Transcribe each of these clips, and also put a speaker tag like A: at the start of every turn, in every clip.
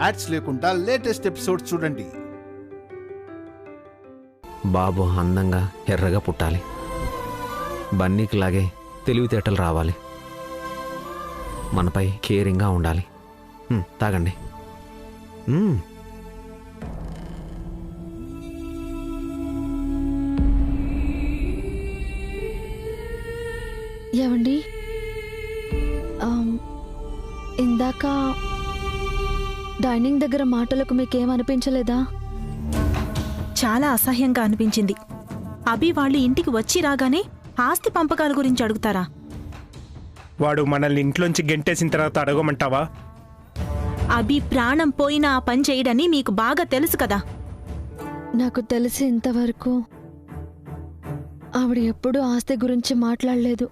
A: Ads లేకుండా latest episode చూడండి.
B: బాబు అందంగా ఎర్రగా పుట్టాలి, బన్నీకిలాగే తెలివితేటలు రావాలి, మనపై కేరింగ్గా ఉండాలి. తాగండి.
C: ఏమండి, ఇందాక డైనింగ్ దగ్గర మాటలకు మీకేమనిపించలేదా?
D: చాలా అసహ్యంగా అనిపించింది. అభి వాళ్ళు ఇంటికి వచ్చి రాగానే ఆస్తి పంపకాల గురించి అడుగుతారా?
E: వాడు మనల్ని ఇంట్లోంచి గెంటేసిన తర్వాత అడగమంటావా?
D: అభి ప్రాణం పోయినా ఆ పని చేయడని మీకు బాగా తెలుసు కదా.
C: నాకు తెలిసి ఇంతవరకు ఆవిడ ఎప్పుడూ ఆస్తి గురించి మాట్లాడలేదు.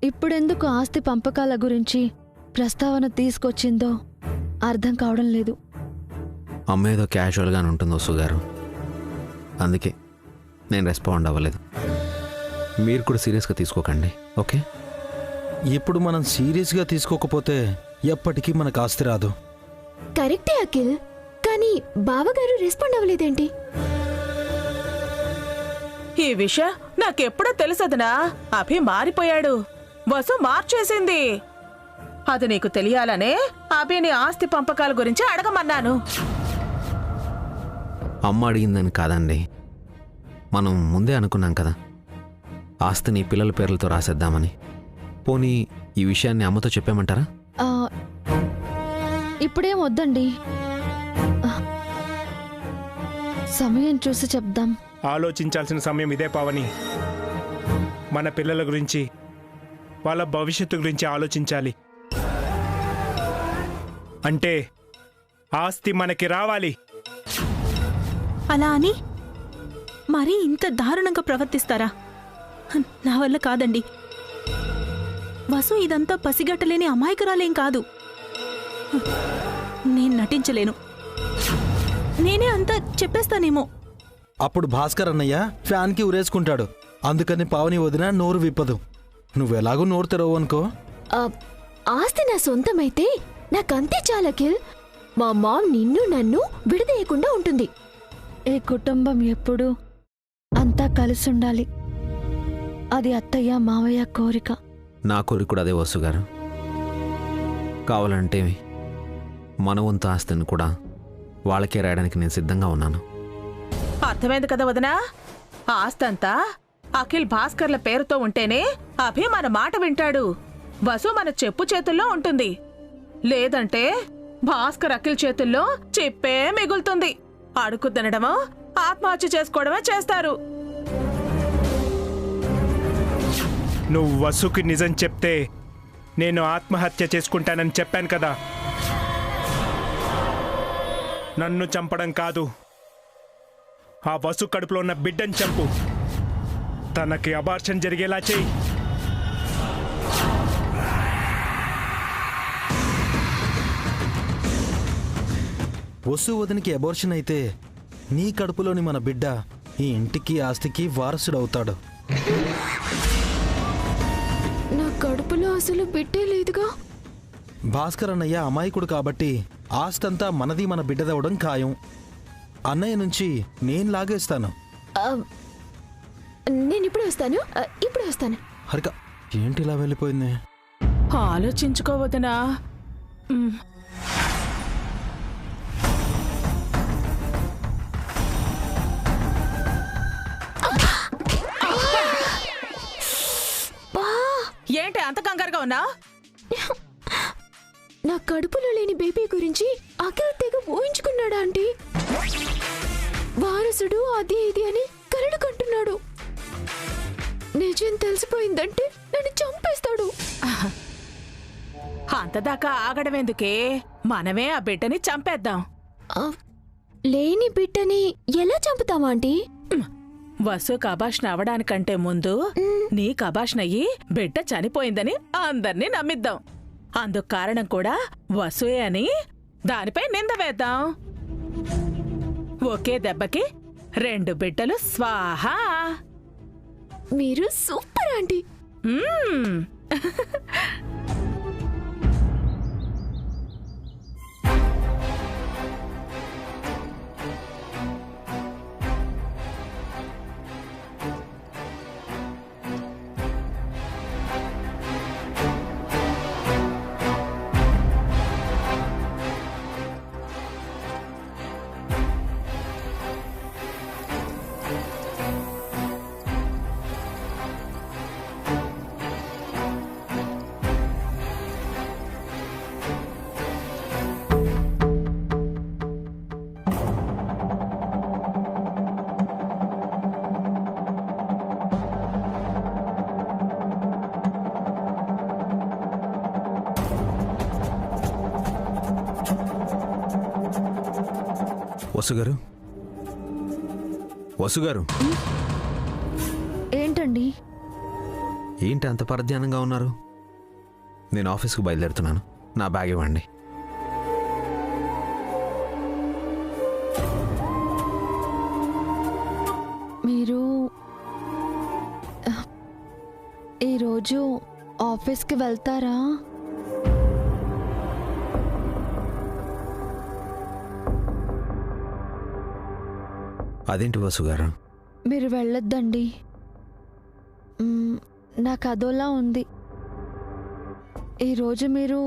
C: ఇప్పుడెందుకు ఆస్తి పంపకాల గురించి ప్రస్తావన తీసుకొచ్చిందో అర్థం కావడం లేదు.
B: అమ్మ ఏదో క్యాజువల్గానే ఉంటుంది వసు గారు, అందుకే నేను రెస్పాండ్ అవ్వలేదు. మీరు కూడా సీరియస్గా తీసుకోకండి, ఓకే?
F: ఇప్పుడు మనం సీరియస్గా తీసుకోకపోతే ఎప్పటికీ మనకు ఆస్తి రాదు.
G: కరెక్టే అఖిల్, కానీ బావగారు రెస్పాండ్ అవ్వలేదేంటి?
H: ఈ విషయం నాకెప్పుడో తెలుసదనా. అభి మారిపోయాడు, వసు మార్చేసింది. అది నీకు తెలియాలనే అభిని ఆస్తి పంపకాల గురించి అడగమన్నాను.
B: అమ్మ అడిగిందని కాదండి, మనం ముందే అనుకున్నాం కదా ఆస్తిని పిల్లల పేర్లతో రాసేద్దామని. పోనీ ఈ విషయాన్ని అమ్మతో చెప్పామంటారా?
C: ఇప్పుడేం వద్దండి, సమయం చూసి చెప్దాం.
E: ఆలోచించాల్సిన సమయం ఇదే పావని. మన పిల్లల గురించి, వాళ్ళ భవిష్యత్తు గురించి ఆలోచించాలి. అంటే ఆస్తి మనకి రావాలి.
D: అలా అని మరీ ఇంత దారుణంగా ప్రవర్తిస్తారా? నా వల్ల కాదండి. వసు ఇదంతా పసిగట్టలేని అమాయకురాలేం కాదు. నేను నటించలేను. నేనే అంతా చెప్పేస్తానేమో.
F: అప్పుడు భాస్కర్ అన్నయ్య ఫ్యాన్కి ఉరేసుకుంటాడు. అందుకని పావని వదిన నోరు విప్పదు. నువ్వెలాగూ నోరు తెరవు అనుకో.
G: ఆస్తి నా సొంతమైతే నాకంతే చాలు అఖిల్. మా మామ్ నిన్ను నన్ను విడదీయకుండా ఉంటుంది.
C: ఈ కుటుంబం ఎప్పుడూ అంతా కలిసి ఉండాలి. అది అత్తయ్య మావయ్య కోరిక.
B: నా కోరిక కూడా అదే వసు గారు. కావాలంటే మన వంతు ఆస్తిని కూడా వాళ్ళకే రాయడానికి నేను సిద్ధంగా ఉన్నాను.
H: అర్థమైంది కదా వదనా? ఆస్తంతా అఖిల్ భాస్కర్ల పేరుతో ఉంటేనే అభి మన మాట వింటాడు, వసు మన చెప్పు చేతుల్లో ఉంటుంది. లేదంటే భాస్కర్ అఖిల్ చేతుల్లో చెప్పే మిగులుతుంది. అడుగు తినడమో ఆత్మహత్య చేసుకోవడమే చేస్తారు.
E: నువ్వు వసుకి నిజం చెప్తే నేను ఆత్మహత్య చేసుకుంటానని చెప్పాను కదా. నన్ను చంపడం కాదు, ఆ వసు కడుపులో ఉన్న బిడ్డని చంపు. తనకి అబార్షన్ జరిగేలా చెయ్యి.
F: వసు వదినికి అబార్షన్ అయితే నీ కడుపులోని మన బిడ్డ ఈ ఇంటికి ఆస్తికి వారసుడవుతాడు.
G: నా కడుపులో అసలు బిడ్డే లేదుగా.
F: భాస్కర్ అన్నయ్య అమాయకుడు కాబట్టి ఆస్తంతా మనది మన బిడ్డదవడం ఖాయం. అన్నయ్య నుంచి నేను లాగేస్తాను.
G: నేను ఇప్పుడు వస్తాను.
F: హరిక ఏంటి ఇలా వెళ్ళిపోయింది?
H: ఆలోచించుకోవదనా. ఏంటి అంత కంగారుగా ఉన్నా?
G: నా కడుపులో లేని బేబీ గురించి అఖిల్ తెగ ఊహించుకున్నాడా ఆంటీ? వారసుడు అది ఇది అని కలలు కంటున్నాడు. నిజం తెలిసిపోయిందంటే నన్ను చంపేస్తాడు.
H: అంతదాకా ఆగడమేందుకే, మనమే ఆ బిడ్డని చంపేద్దాం.
G: లేని బిడ్డని ఎలా చంపుతావా ఆంటీ?
H: వసు కబాష్న అవడానికంటే ముందు నీ కబాష్నయ్యి బిడ్డ చనిపోయిందని అందర్నీ నమ్మిద్దాం. అందుకు కారణం కూడా వసుయే అని దానిపై నింద వేద్దాం. ఒకే దెబ్బకి 2 బిడ్డలు స్వాహా.
G: మీరు సూపర్ ఆంటీ.
B: వసుగారు, వసుగారు,
C: ఏంటండి?
B: ఏంటి అంత పరధ్యానంగా ఉన్నారు? నేను ఆఫీస్కి బయలుదేరుతున్నాను. నా బ్యాగ్ ఇవ్వండి.
C: మీరు ఈరోజు ఆఫీస్కి వెళ్తారా?
B: అదేంటి వసుగారు?
C: మీరు వెళ్ళొద్దండి. నాకు అదోలా ఉంది. ఈరోజు మీరు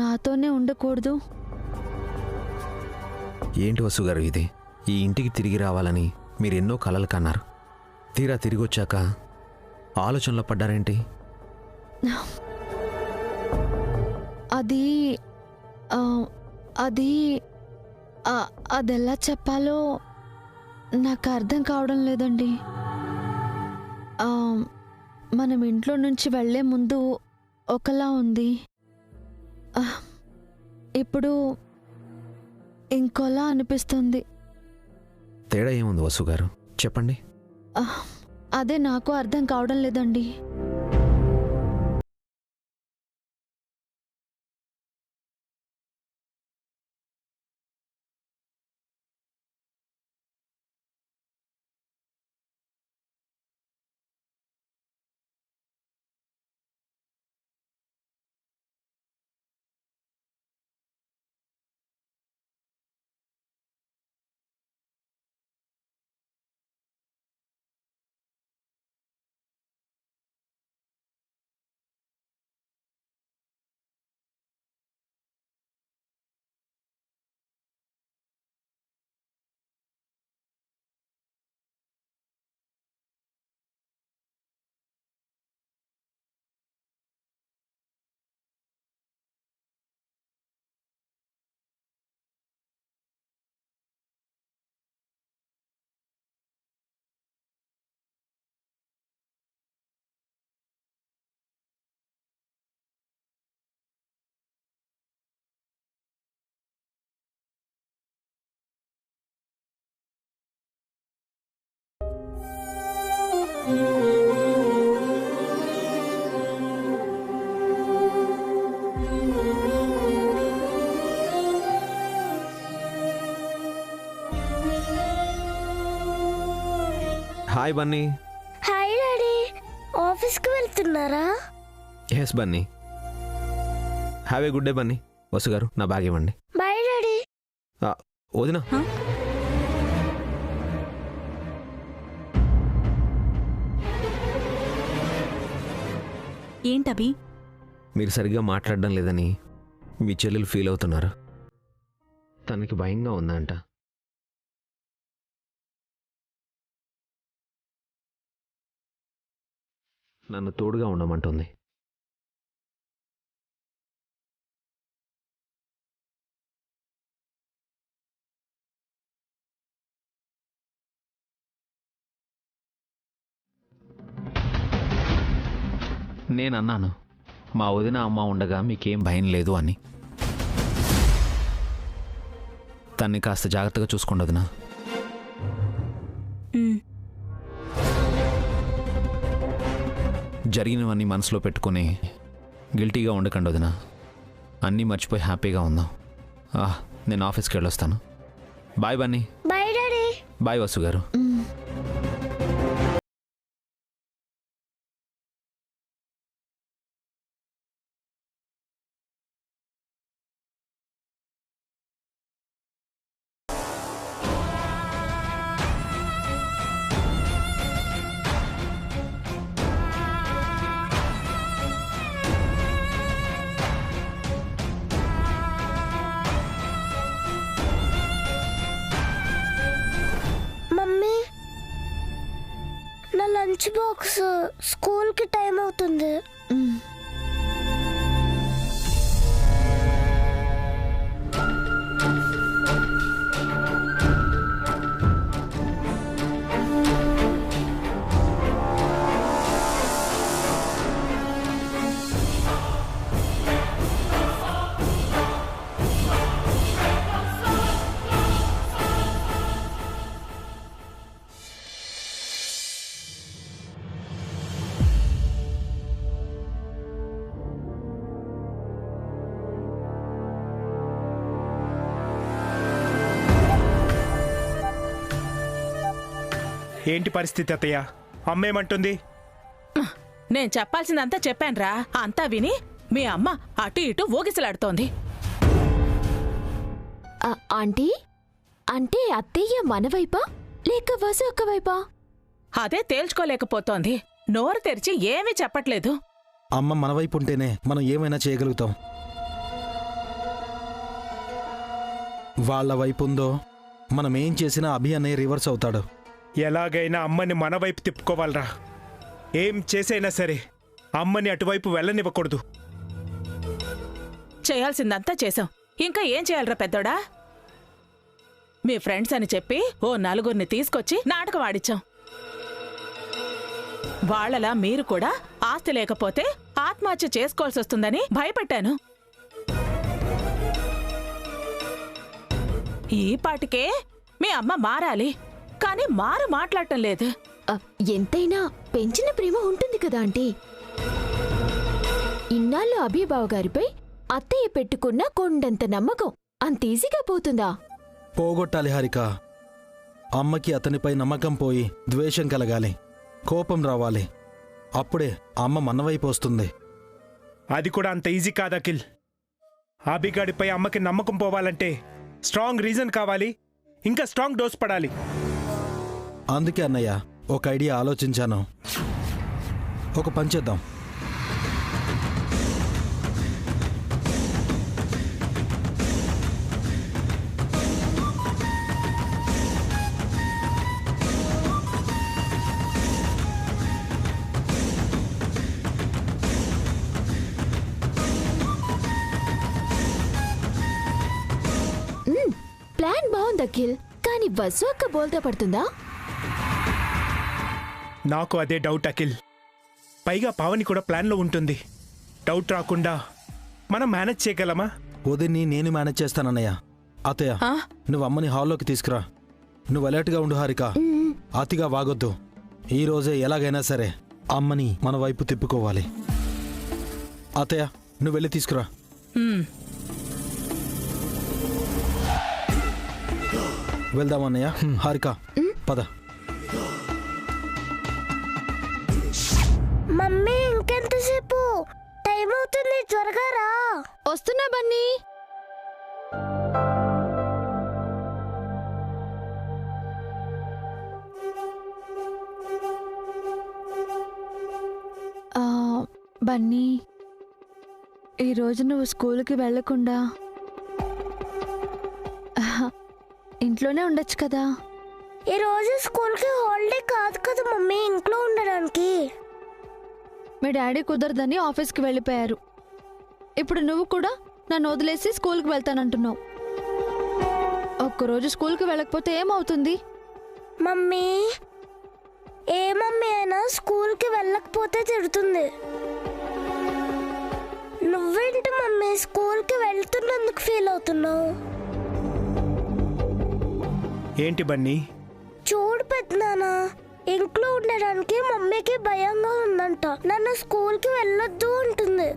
C: నాతోనే ఉండకూడదు.
B: ఏంటి వసుగారు ఇది? ఈ ఇంటికి తిరిగి రావాలని మీరు ఎన్నో కలలు కన్నారు. తీరా తిరిగి వచ్చాక ఆలోచనలో పడ్డారేంటి?
C: అది అది అదెలా చెప్పాలో నాకు అర్థం కావడం లేదండి. మనం ఇంట్లో నుంచి వెళ్ళే ముందు ఒకలా ఉంది, ఇప్పుడు ఇంకోలా అనిపిస్తుంది.
B: తేడా ఏముంది వసుగారు? చెప్పండి.
C: అదే నాకు అర్థం కావడం లేదండి.
B: హాయ్ బన్నీ.
I: హాయ్ డాడీ, ఆఫీస్కి వెళ్తున్నారా?
B: Yes Bunny. Have a good day Bunny. వసుగారు, నా బ్యాగ్ ఇవ్వండి.
I: Bye daddy.
B: వదినా,
D: ఏంటబి?
B: మీరు సరిగ్గా మాట్లాడడం లేదని మీ చెల్లెలు ఫీల్ అవుతున్నారు. తనకి భయంగా ఉందంట. నన్ను తోడుగా ఉండమంటుంది. నేనన్నాను, మా వదిన అమ్మ ఉండగా మీకేం భయం లేదు అని. తన్ని కాస్త జాగ్రత్తగా చూసుకోండి వదినా. జరిగినవన్నీ మనసులో పెట్టుకొని గిల్టీగా ఉండకండి వదినా. అన్నీ మర్చిపోయి హ్యాపీగా ఉందాం. నేను ఆఫీస్కి వెళ్ళొస్తాను. Bye Bunny.
I: Bye daddy.
B: Bye Vasu garu.
I: నా లంచ్ బాక్స్ స్కూల్కి టైం అవుతుంది.
E: ఏంటి పరిస్థితి అత్తయ్య? అమ్మేమంటుంది?
H: నేను చెప్పాల్సిందంతా చెప్పానురా. అంతా విని మీ అమ్మ అటు ఇటు ఊగిసలాడుతోంది.
G: ఆంటీ, అంటే అత్తయ్య మన వైపా లేక వసు అక్క వైపా?
H: అదే తేల్చుకోలేకపోతోంది. నోరు తెరిచి ఏమీ చెప్పట్లేదు.
F: అమ్మ మన వైపు ఉంటేనే మనం ఏమైనా చేయగలుగుతాం. వాళ్ళ వైపు ఉందో మనం ఏం చేసినా అభి అనే రివర్స్ అవుతాడు.
E: ఎలాగైనా అమ్మని మన వైపు తిప్పుకోవాలరా. ఏం చేసైనా సరే అమ్మని అటువైపు వెళ్ళనివ్వకూడదు.
H: చేయాల్సిందంతా చేశాం. ఇంకా ఏం చేయాలరా పెద్దోడా? మీ ఫ్రెండ్స్ అని చెప్పి ఓ నలుగురిని తీసుకొచ్చి నాటకం ఆడిచ్చాం. వాళ్లలా మీరు కూడా ఆస్తి లేకపోతే ఆత్మహత్య చేసుకోవాల్సి వస్తుందని భయపెట్టాను. ఈ పాటికే మీ అమ్మ మారాలి, కానీ మాట్లాడటం లేదు.
G: ఎంతైనా పెంచిన ప్రేమ ఉంటుంది కదా ఆంటీ. ఇన్నాళ్ళు అభిబావ గారిపై అత్తయ్య పెట్టుకున్న కొండంత నమ్మకం అంత ఈజీగా పోతుందా?
F: పోగొట్టాలి హారిక. అమ్మకి అతనిపై నమ్మకం పోయి ద్వేషం కలగాలి, కోపం రావాలి. అప్పుడే అమ్మ మన వైపు వస్తుంది.
E: అది కూడా అంత ఈజీ కాదు అఖిల్. అభిగాడిపై అమ్మకి నమ్మకం పోవాలంటే స్ట్రాంగ్ రీజన్ కావాలి, ఇంకా స్ట్రాంగ్ డోస్ పడాలి.
F: అందుకే అన్నయ్య ఒక ఐడియా ఆలోచించాను. ఒక పని చేద్దాం.
G: ప్లాన్ బాగుంది అఖిల్, కానీ వసు అక్క బోల్తా పడుతుందా?
E: నాకు అదే డౌట్ అఖిల్. పైగా పావని కూడా ప్లాన్లో ఉంటుంది. డౌట్ రాకుండా మనం మేనేజ్ చేయగలమా?
F: ఉదయని నేను మేనేజ్ చేస్తానన్నయ్య. అత్తయ్య, నువ్వు అమ్మని హాల్లోకి తీసుకురా. నువ్వు అలర్ట్గా ఉండు హారిక. అతిగా వాగొద్దు. ఈ రోజే ఎలాగైనా సరే అమ్మని మన వైపు తిప్పుకోవాలి. అత్తయ్య, నువ్వు వెళ్ళి తీసుకురా. వెళ్దామన్నయ్య. హారిక పద.
I: మమ్మీ ఇంకెంతసేపు? టైం అవుతుంది, త్వరగా రా.
C: వస్తున్నా బన్నీ. బన్నీ, ఈరోజు నువ్వు స్కూల్కి వెళ్ళకుండా ఇంట్లోనే ఉండొచ్చు కదా?
I: ఈరోజు స్కూల్కి హాలిడే కాదు కదా మమ్మీ, ఇంట్లో ఉండడానికి.
C: మీ డాడీ కుదరదని ఆఫీస్కి వెళ్ళిపోయారు. ఇప్పుడు నువ్వు కూడా నన్ను వదిలేసి స్కూల్కి వెళ్తానంటున్నావు. ఒక్కరోజు స్కూల్కి వెళ్ళకపోతే ఏమవుతుంది?
I: మమ్మీ, ఏ మమ్మీ అయినా స్కూల్కి వెళ్ళకపోతే తిడుతుంది. నువ్వేంటి మమ్మీ స్కూల్కి వెళ్తున్నందుకు ఫీల్ అవుతున్నావు?
E: ఏంటి బన్నీ?
I: చూడు పెద్దనానా, ఇంట్లో ఉండడానికి మమ్మీకి భయంగా ఉందంట. నన్ను స్కూల్కి వెళ్ళొద్దు అంటుంది.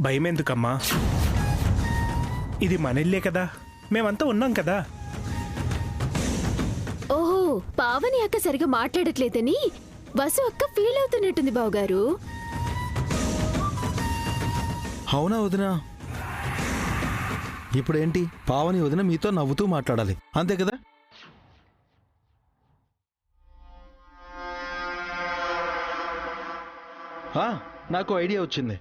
E: భయం ఎందుకమ్మా? ఇది మన ఇల్లే కదా, మేమంతా ఉన్నాం కదా.
G: ఓహో, పావని అక్క సరిగా మాట్లాడట్లేదని వసు అక్క ఫీల్ అవుతున్నట్టుంది బావగారు.
F: అవునా వదినా? ఇప్పుడేంటి, పావని వదిన మీతో నవ్వుతూ మాట్లాడాలి, అంతే కదా? నాకు ఐడియా వచ్చింది.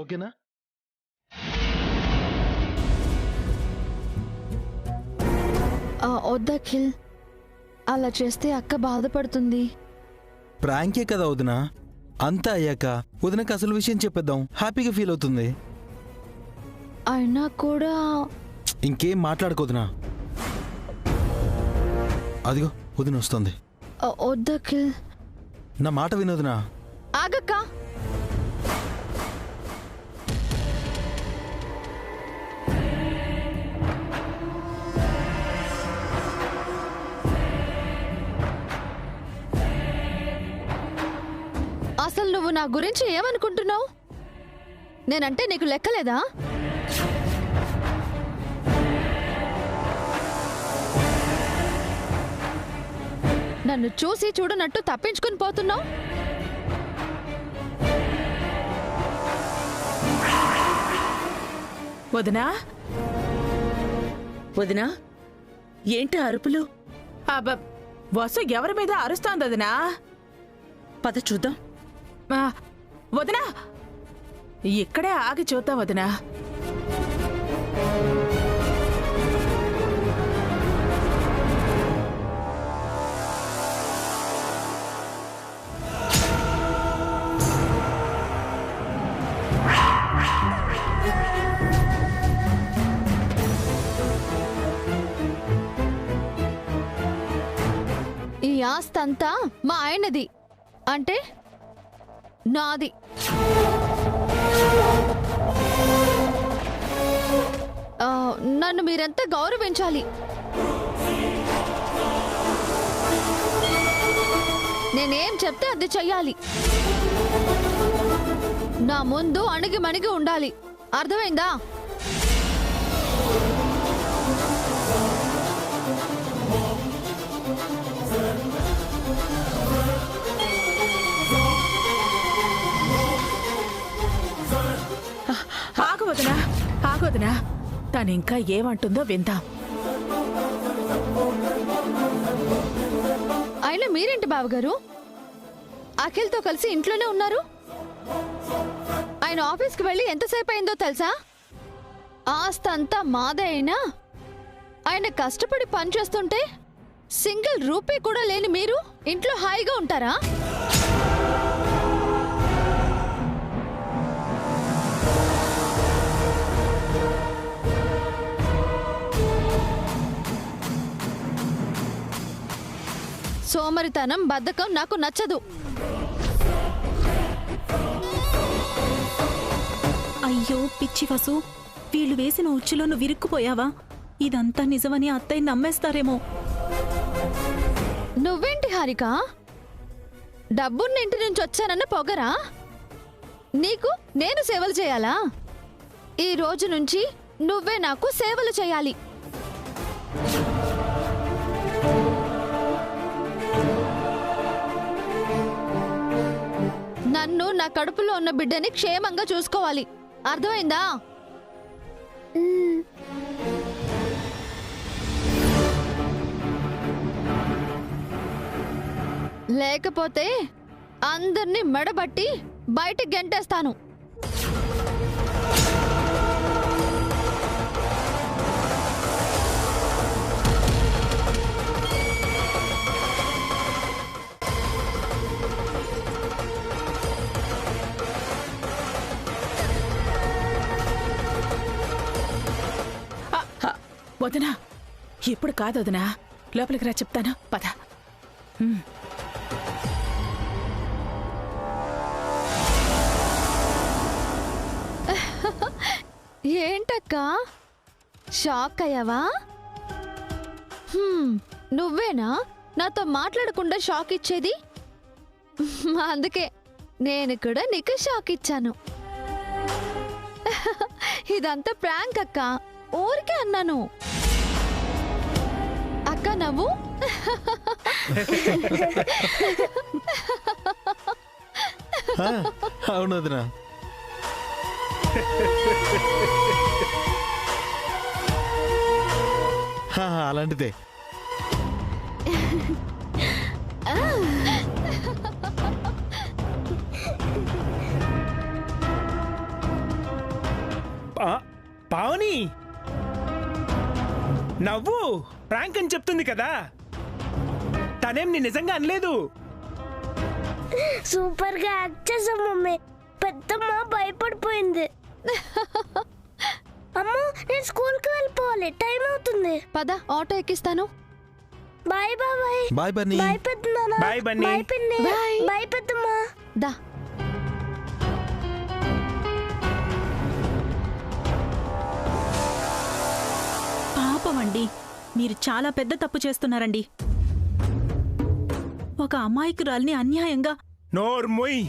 F: ఓకేనా?
C: వద్దఖిల్, అలా చేస్తే అక్క బాధపడుతుంది.
F: ప్రాంకే కదా వదినా, అంతా అయ్యాక వదినకు అసలు విషయం చెప్పేద్దాం, హ్యాపీగా ఫీల్ అవుతుంది.
C: అయినా కూడా
F: ఇంకేం మాట్లాడుకోదునా. అదిగో వదిన వస్తుంది.
C: వద్దు అఖిల్.
F: నా మాట వినోదనా.
C: ఆగక్క. అసలు నువ్వు నా గురించి ఏమనుకుంటున్నావు? నేనంటే నీకు లెక్కలేదా? నన్ను చూసి చూడనట్టు తప్పించుకుని పోతున్నావు.
H: వదినా
J: వదినా, ఏంటి అరుపులు?
H: వసు ఎవరి మీద అరుస్తోంది వదినా?
J: పద చూద్దాం.
H: వదినా, ఇక్కడే ఆగి చూద్దాం వదినా.
C: ఈ ఆస్తంతా మా ఆయనది, అంటే నాది. నన్ను మీరంతా గౌరవించాలి. నేనేం చెప్తే అది చెయ్యాలి. నా ముందు అణిగి మణిగి ఉండాలి. అర్థమైందా?
H: ఆగవదనా, ఆగవదనా. తనింకా ఏమంటుందో విందాం.
C: అయినా మీరేంటి బావగారు అఖిల్తో కలిసి ఇంట్లోనే ఉన్నారు? ఆయన ఆఫీస్కి వెళ్ళి ఎంతసేపు అయిందో తెలుసా? ఆస్తంతా మాదే అయినా ఆయన కష్టపడి పనిచేస్తుంటే సింగిల్ రూపీ కూడా లేని మీరు ఇంట్లో హాయిగా ఉంటారా? సోమరితనం, బద్ధకం నాకు నచ్చదు.
D: అయ్యో పిచ్చి వసు, వీళ్ళు వేసిన ఉచ్చులో నువ్వు విరుక్కుపోయావా? ఇదంతా నిజమని అత్తయ్య నమ్మేస్తారేమో.
C: నువ్వేంటి హారిక, డబ్బున్న ఇంటి నుంచి వచ్చానన్న పొగరా? నీకు నేను సేవలు చేయాలా? ఈ రోజు నుంచి నువ్వే నాకు సేవలు చేయాలి. నన్ను, నా కడుపులో ఉన్న బిడ్డని క్షేమంగా చూసుకోవాలి. అర్థమైందా? లేకపోతే అందర్నీ మెడబట్టి బయటికి గెంటేస్తాను.
H: వదనా, ఇప్పుడు కాదు వదనా, లోపలికి రా, చెప్తాను, పద.
C: ఏంటక్క షాక్ అయ్యావా? నువ్వేనా నాతో మాట్లాడకుండా షాక్ ఇచ్చేది? అందుకే నేను కూడా నీకు షాక్ ఇచ్చాను. ఇదంతా ప్రాంక్ అక్క, ఊరికే అన్నాను. అక్క నవ్వు.
F: అవును వదినా. అలాంటిదే.
E: పావని నవ్వు ప్రాంక్ అని చెప్తుంది కదా, తనేం నీ నిజంగా అనలేదు.
I: సూపర్ గా యాక్ట్ చేసాం మమ్మీ. పెద్దమ్మ భయపడిపోయింది. అమ్మా, నేను స్కూల్ కి వెళ్ళిపోవాలి, టైం అవుతుంది.
C: పద, ఆటో ఎక్కిస్తాను.
I: బాయ్ బాబాయ్.
F: బాయ్ బన్నీ.
I: బాయ్ పెద్దనాన్న.
E: బాయ్ బన్నీ.
I: బాయ్ పిన్ని.
C: బాయ్.
I: బాయ్ పెద్దమ్మా.
C: దా
D: పాపమండి, మీరు చాలా పెద్ద తప్పు చేస్తున్నారండి. ఒక అమాయకురాల్ని అన్యాయంగా
E: నోర్ముయ్.